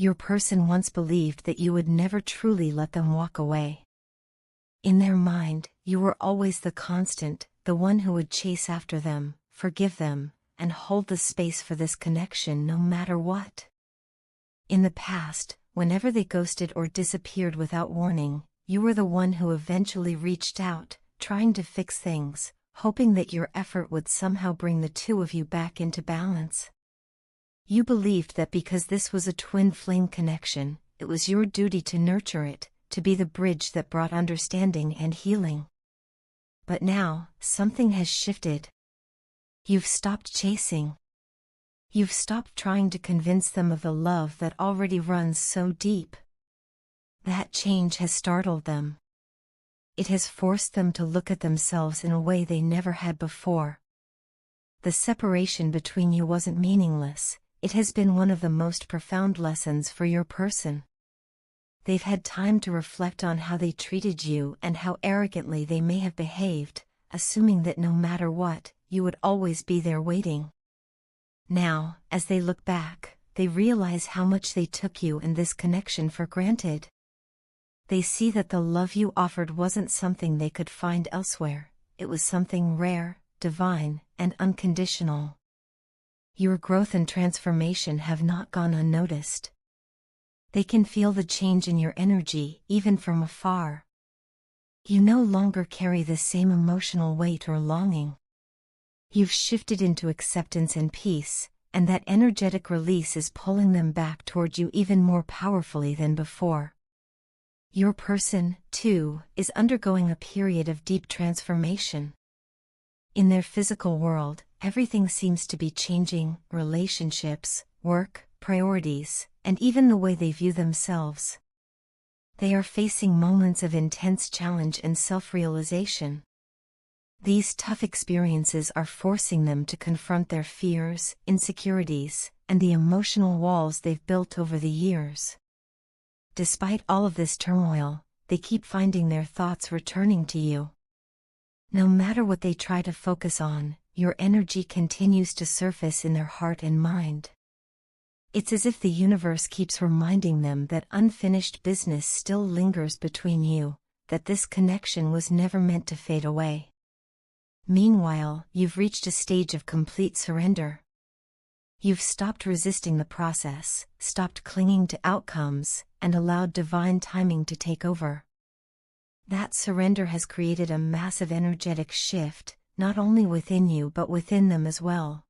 Your person once believed that you would never truly let them walk away. In their mind, you were always the constant, the one who would chase after them, forgive them, and hold the space for this connection no matter what. In the past, whenever they ghosted or disappeared without warning, you were the one who eventually reached out, trying to fix things, hoping that your effort would somehow bring the two of you back into balance. You believed that because this was a twin flame connection, it was your duty to nurture it, to be the bridge that brought understanding and healing. But now, something has shifted. You've stopped chasing. You've stopped trying to convince them of the love that already runs so deep. That change has startled them. It has forced them to look at themselves in a way they never had before. The separation between you wasn't meaningless, it has been one of the most profound lessons for your person. They've had time to reflect on how they treated you and how arrogantly they may have behaved, assuming that no matter what, you would always be there waiting. Now, as they look back, they realize how much they took you and this connection for granted. They see that the love you offered wasn't something they could find elsewhere, it was something rare, divine, and unconditional. Your growth and transformation have not gone unnoticed. They can feel the change in your energy, even from afar. You no longer carry the same emotional weight or longing. You've shifted into acceptance and peace, and that energetic release is pulling them back toward you even more powerfully than before. Your person, too, is undergoing a period of deep transformation. In their physical world, everything seems to be changing: relationships, work, priorities, and even the way they view themselves. They are facing moments of intense challenge and self-realization. These tough experiences are forcing them to confront their fears, insecurities, and the emotional walls they've built over the years. Despite all of this turmoil, they keep finding their thoughts returning to you. No matter what they try to focus on, your energy continues to surface in their heart and mind. It's as if the universe keeps reminding them that unfinished business still lingers between you, that this connection was never meant to fade away. Meanwhile, you've reached a stage of complete surrender. You've stopped resisting the process, stopped clinging to outcomes, and allowed divine timing to take over. That surrender has created a massive energetic shift, not only within you but within them as well.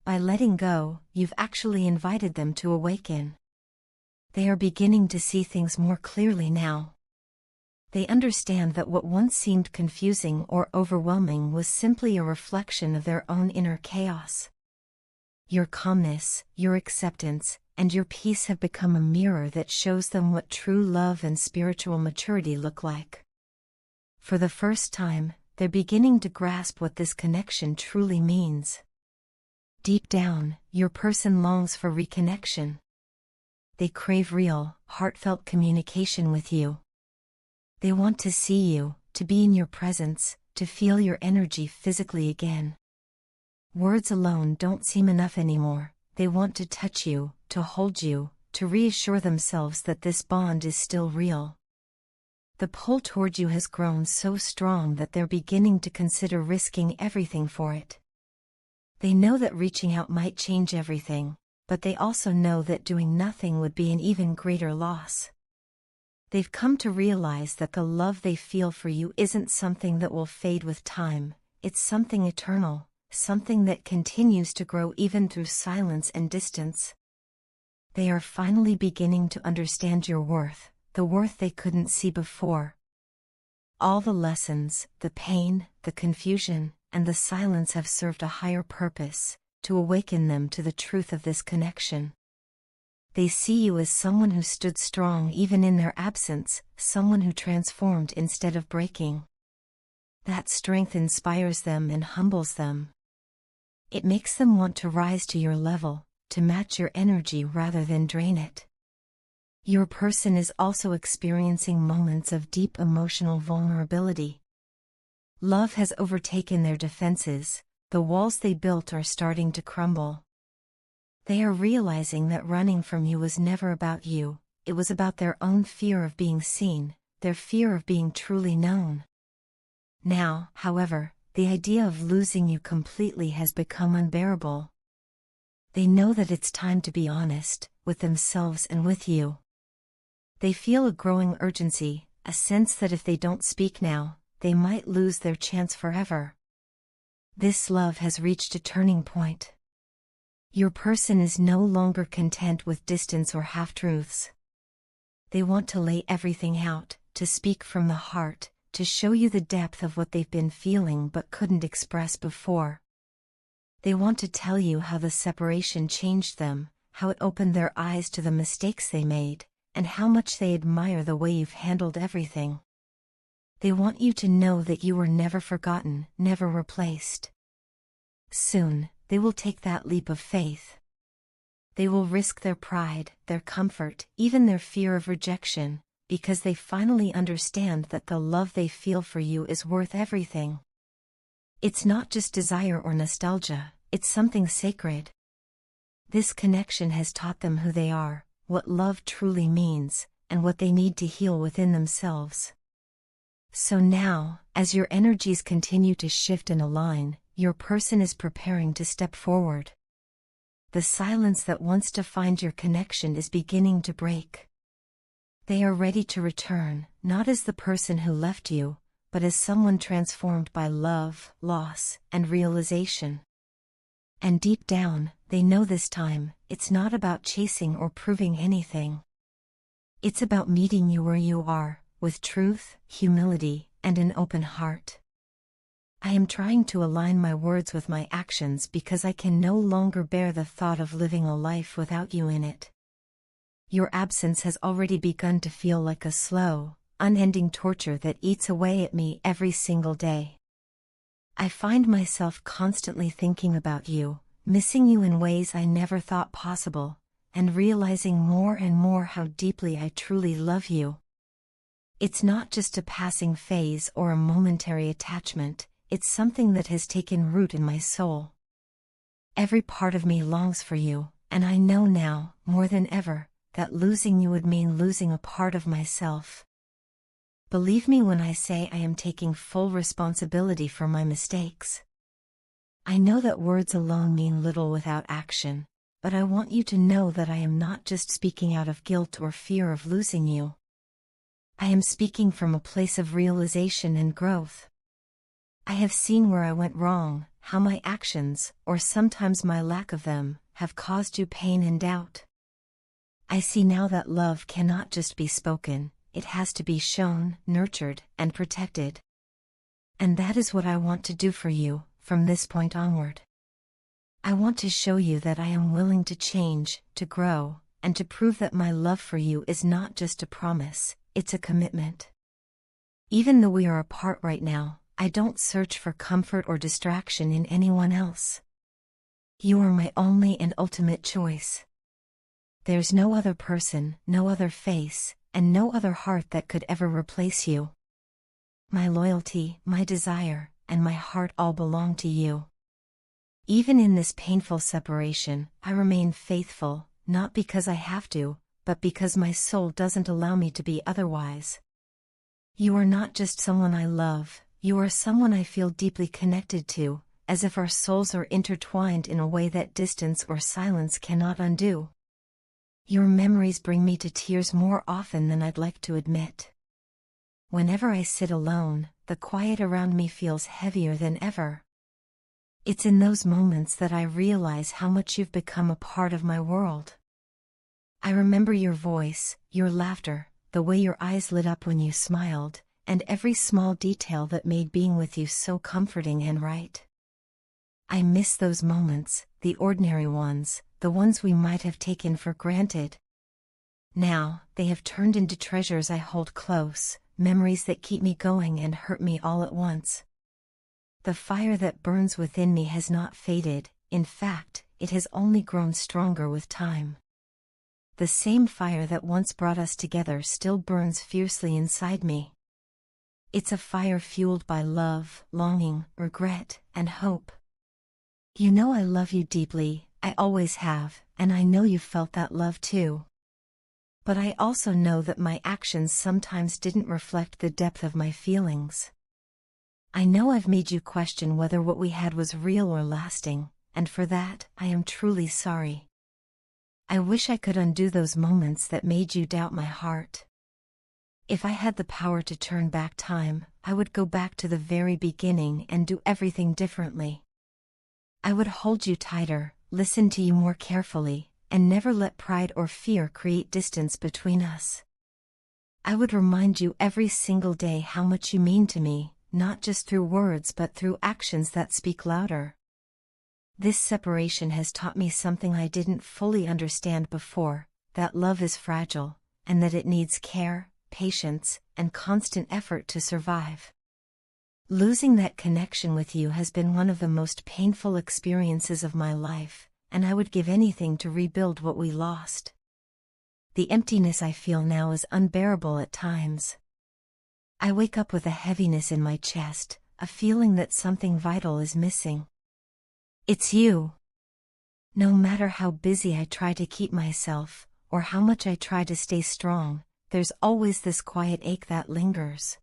By letting go, you've actually invited them to awaken. They are beginning to see things more clearly now. They understand that what once seemed confusing or overwhelming was simply a reflection of their own inner chaos. Your calmness, your acceptance, and your peace have become a mirror that shows them what true love and spiritual maturity look like. For the first time, they're beginning to grasp what this connection truly means. Deep down, your person longs for reconnection. They crave real, heartfelt communication with you. They want to see you, to be in your presence, to feel your energy physically again. Words alone don't seem enough anymore. They want to touch you, to hold you, to reassure themselves that this bond is still real. The pull toward you has grown so strong that they're beginning to consider risking everything for it. They know that reaching out might change everything, but they also know that doing nothing would be an even greater loss. They've come to realize that the love they feel for you isn't something that will fade with time, it's something eternal, something that continues to grow even through silence and distance. They are finally beginning to understand your worth, the worth they couldn't see before. All the lessons, the pain, the confusion, and the silence have served a higher purpose, to awaken them to the truth of this connection. They see you as someone who stood strong even in their absence, someone who transformed instead of breaking. That strength inspires them and humbles them. It makes them want to rise to your level, to match your energy rather than drain it. Your person is also experiencing moments of deep emotional vulnerability. Love has overtaken their defenses, the walls they built are starting to crumble. They are realizing that running from you was never about you, it was about their own fear of being seen, their fear of being truly known. Now, however, the idea of losing you completely has become unbearable. They know that it's time to be honest, with themselves and with you. They feel a growing urgency, a sense that if they don't speak now, they might lose their chance forever. This love has reached a turning point. Your person is no longer content with distance or half-truths. They want to lay everything out, to speak from the heart, to show you the depth of what they've been feeling but couldn't express before. They want to tell you how the separation changed them, how it opened their eyes to the mistakes they made, and how much they admire the way you've handled everything. They want you to know that you were never forgotten, never replaced. Soon, they will take that leap of faith. They will risk their pride, their comfort, even their fear of rejection, because they finally understand that the love they feel for you is worth everything. It's not just desire or nostalgia, it's something sacred. This connection has taught them who they are, what love truly means, and what they need to heal within themselves. So now, as your energies continue to shift and align, your person is preparing to step forward. The silence that once defined your connection is beginning to break. They are ready to return, not as the person who left you, but as someone transformed by love, loss, and realization. And deep down, they know this time, it's not about chasing or proving anything. It's about meeting you where you are, with truth, humility, and an open heart. I am trying to align my words with my actions because I can no longer bear the thought of living a life without you in it. Your absence has already begun to feel like a slow, unending torture that eats away at me every single day. I find myself constantly thinking about you, missing you in ways I never thought possible, and realizing more and more how deeply I truly love you. It's not just a passing phase or a momentary attachment, it's something that has taken root in my soul. Every part of me longs for you, and I know now, more than ever, that losing you would mean losing a part of myself. Believe me when I say I am taking full responsibility for my mistakes. I know that words alone mean little without action, but I want you to know that I am not just speaking out of guilt or fear of losing you. I am speaking from a place of realization and growth. I have seen where I went wrong, how my actions, or sometimes my lack of them, have caused you pain and doubt. I see now that love cannot just be spoken, it has to be shown, nurtured, and protected. And that is what I want to do for you, from this point onward. I want to show you that I am willing to change, to grow, and to prove that my love for you is not just a promise, it's a commitment. Even though we are apart right now, I don't search for comfort or distraction in anyone else. You are my only and ultimate choice. There's no other person, no other face, and no other heart that could ever replace you. My loyalty, my desire, and my heart all belong to you. Even in this painful separation, I remain faithful, not because I have to, but because my soul doesn't allow me to be otherwise. You are not just someone I love, you are someone I feel deeply connected to, as if our souls are intertwined in a way that distance or silence cannot undo. Your memories bring me to tears more often than I'd like to admit. Whenever I sit alone, the quiet around me feels heavier than ever. It's in those moments that I realize how much you've become a part of my world. I remember your voice, your laughter, the way your eyes lit up when you smiled, and every small detail that made being with you so comforting and right. I miss those moments, the ordinary ones, the ones we might have taken for granted. Now, they have turned into treasures I hold close, memories that keep me going and hurt me all at once. The fire that burns within me has not faded, in fact, it has only grown stronger with time. The same fire that once brought us together still burns fiercely inside me. It's a fire fueled by love, longing, regret, and hope. You know I love you deeply, I always have, and I know you felt that love too. But I also know that my actions sometimes didn't reflect the depth of my feelings. I know I've made you question whether what we had was real or lasting, and for that, I am truly sorry. I wish I could undo those moments that made you doubt my heart. If I had the power to turn back time, I would go back to the very beginning and do everything differently. I would hold you tighter, listen to you more carefully, and never let pride or fear create distance between us. I would remind you every single day how much you mean to me, not just through words but through actions that speak louder. This separation has taught me something I didn't fully understand before, that love is fragile, and that it needs care, patience, and constant effort to survive. Losing that connection with you has been one of the most painful experiences of my life, and I would give anything to rebuild what we lost. The emptiness I feel now is unbearable at times. I wake up with a heaviness in my chest, a feeling that something vital is missing. It's you. No matter how busy I try to keep myself, or how much I try to stay strong, there's always this quiet ache that lingers.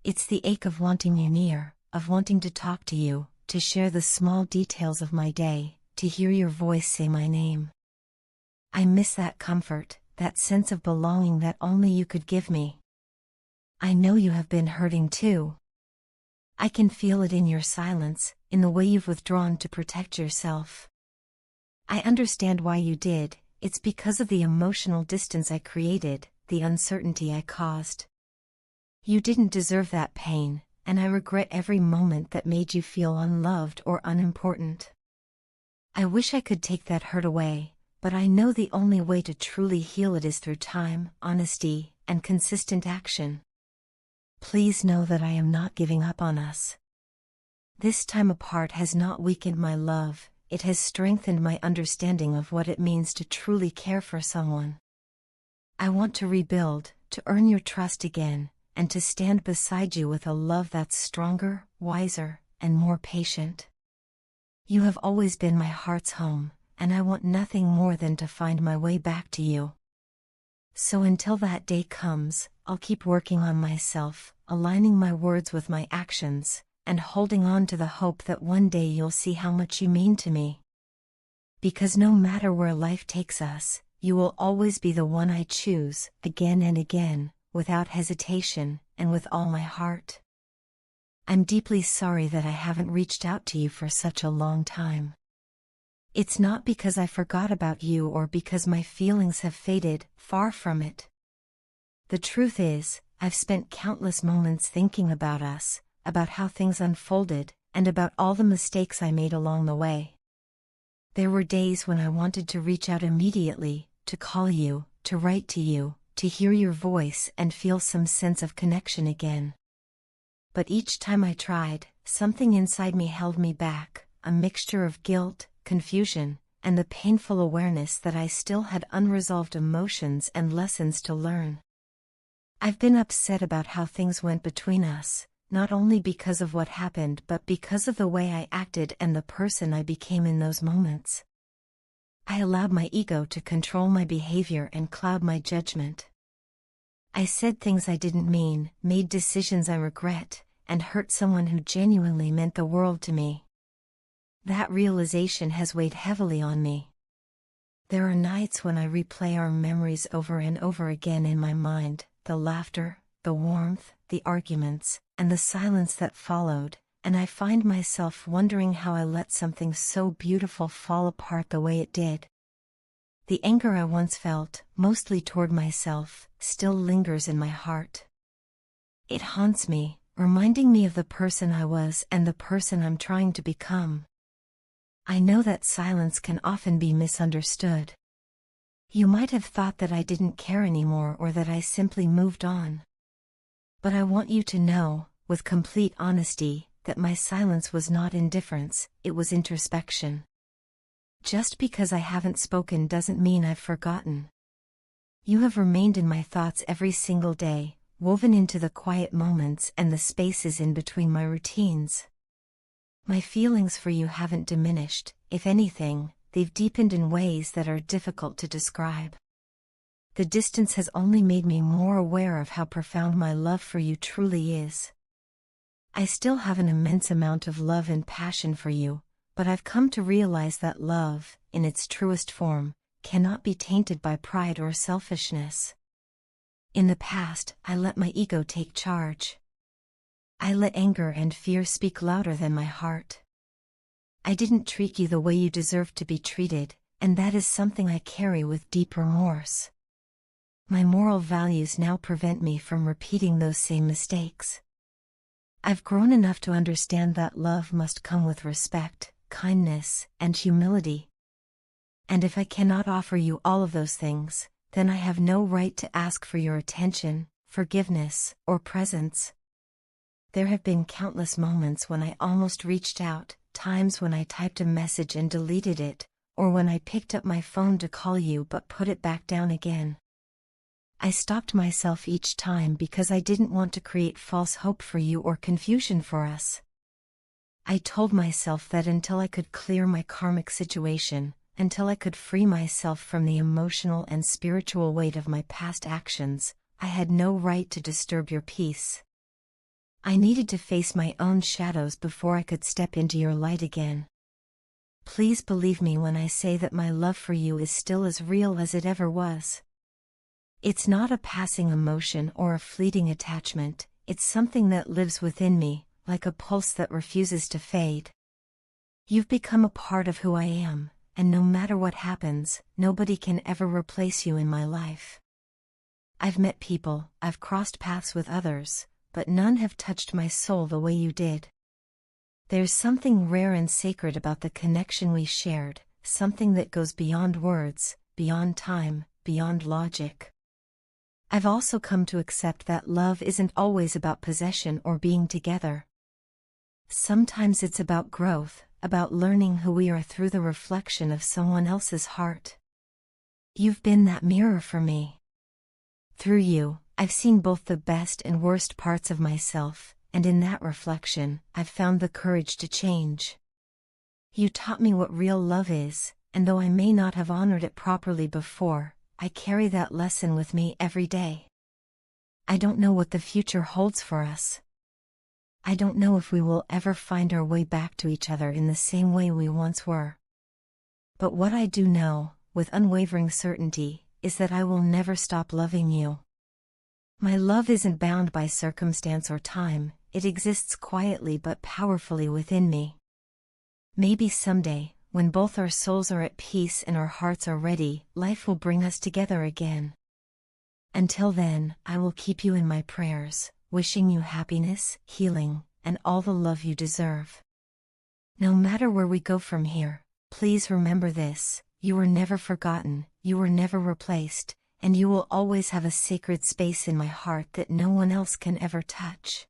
It's the ache of wanting you near, of wanting to talk to you, to share the small details of my day, to hear your voice say my name. I miss that comfort, that sense of belonging that only you could give me. I know you have been hurting too. I can feel it in your silence, in the way you've withdrawn to protect yourself. I understand why you did. It's because of the emotional distance I created, the uncertainty I caused. You didn't deserve that pain, and I regret every moment that made you feel unloved or unimportant. I wish I could take that hurt away, but I know the only way to truly heal it is through time, honesty, and consistent action. Please know that I am not giving up on us. This time apart has not weakened my love, it has strengthened my understanding of what it means to truly care for someone. I want to rebuild, to earn your trust again, and to stand beside you with a love that's stronger, wiser, and more patient. You have always been my heart's home, and I want nothing more than to find my way back to you. So until that day comes, I'll keep working on myself, aligning my words with my actions, and holding on to the hope that one day you'll see how much you mean to me. Because no matter where life takes us, you will always be the one I choose, again and again, without hesitation, and with all my heart. I'm deeply sorry that I haven't reached out to you for such a long time. It's not because I forgot about you or because my feelings have faded, far from it. The truth is, I've spent countless moments thinking about us, about how things unfolded, and about all the mistakes I made along the way. There were days when I wanted to reach out immediately, to call you, to write to you, to hear your voice and feel some sense of connection again. But each time I tried, something inside me held me back, a mixture of guilt, confusion, and the painful awareness that I still had unresolved emotions and lessons to learn. I've been upset about how things went between us, not only because of what happened but because of the way I acted and the person I became in those moments. I allowed my ego to control my behavior and cloud my judgment. I said things I didn't mean, made decisions I regret, and hurt someone who genuinely meant the world to me. That realization has weighed heavily on me. There are nights when I replay our memories over and over again in my mind, the laughter, the warmth, the arguments, and the silence that followed, and I find myself wondering how I let something so beautiful fall apart the way it did. The anger I once felt, mostly toward myself, still lingers in my heart. It haunts me, reminding me of the person I was and the person I'm trying to become. I know that silence can often be misunderstood. You might have thought that I didn't care anymore or that I simply moved on. But I want you to know, with complete honesty, that my silence was not indifference, it was introspection. Just because I haven't spoken doesn't mean I've forgotten. You have remained in my thoughts every single day, woven into the quiet moments and the spaces in between my routines. My feelings for you haven't diminished, if anything, they've deepened in ways that are difficult to describe. The distance has only made me more aware of how profound my love for you truly is. I still have an immense amount of love and passion for you, but I've come to realize that love, in its truest form, cannot be tainted by pride or selfishness. In the past, I let my ego take charge. I let anger and fear speak louder than my heart. I didn't treat you the way you deserved to be treated, and that is something I carry with deep remorse. My moral values now prevent me from repeating those same mistakes. I've grown enough to understand that love must come with respect, kindness, and humility. And if I cannot offer you all of those things, then I have no right to ask for your attention, forgiveness, or presence. There have been countless moments when I almost reached out, times when I typed a message and deleted it, or when I picked up my phone to call you but put it back down again. I stopped myself each time because I didn't want to create false hope for you or confusion for us. I told myself that until I could clear my karmic situation, until I could free myself from the emotional and spiritual weight of my past actions, I had no right to disturb your peace. I needed to face my own shadows before I could step into your light again. Please believe me when I say that my love for you is still as real as it ever was. It's not a passing emotion or a fleeting attachment, it's something that lives within me, like a pulse that refuses to fade. You've become a part of who I am, and no matter what happens, nobody can ever replace you in my life. I've met people, I've crossed paths with others, but none have touched my soul the way you did. There's something rare and sacred about the connection we shared, something that goes beyond words, beyond time, beyond logic. I've also come to accept that love isn't always about possession or being together. Sometimes it's about growth, about learning who we are through the reflection of someone else's heart. You've been that mirror for me. Through you, I've seen both the best and worst parts of myself, and in that reflection, I've found the courage to change. You taught me what real love is, and though I may not have honored it properly before, I carry that lesson with me every day. I don't know what the future holds for us. I don't know if we will ever find our way back to each other in the same way we once were. But what I do know, with unwavering certainty, is that I will never stop loving you. My love isn't bound by circumstance or time, it exists quietly but powerfully within me. Maybe someday, when both our souls are at peace and our hearts are ready, life will bring us together again. Until then, I will keep you in my prayers, wishing you happiness, healing, and all the love you deserve. No matter where we go from here, please remember this: you were never forgotten, you were never replaced, and you will always have a sacred space in my heart that no one else can ever touch.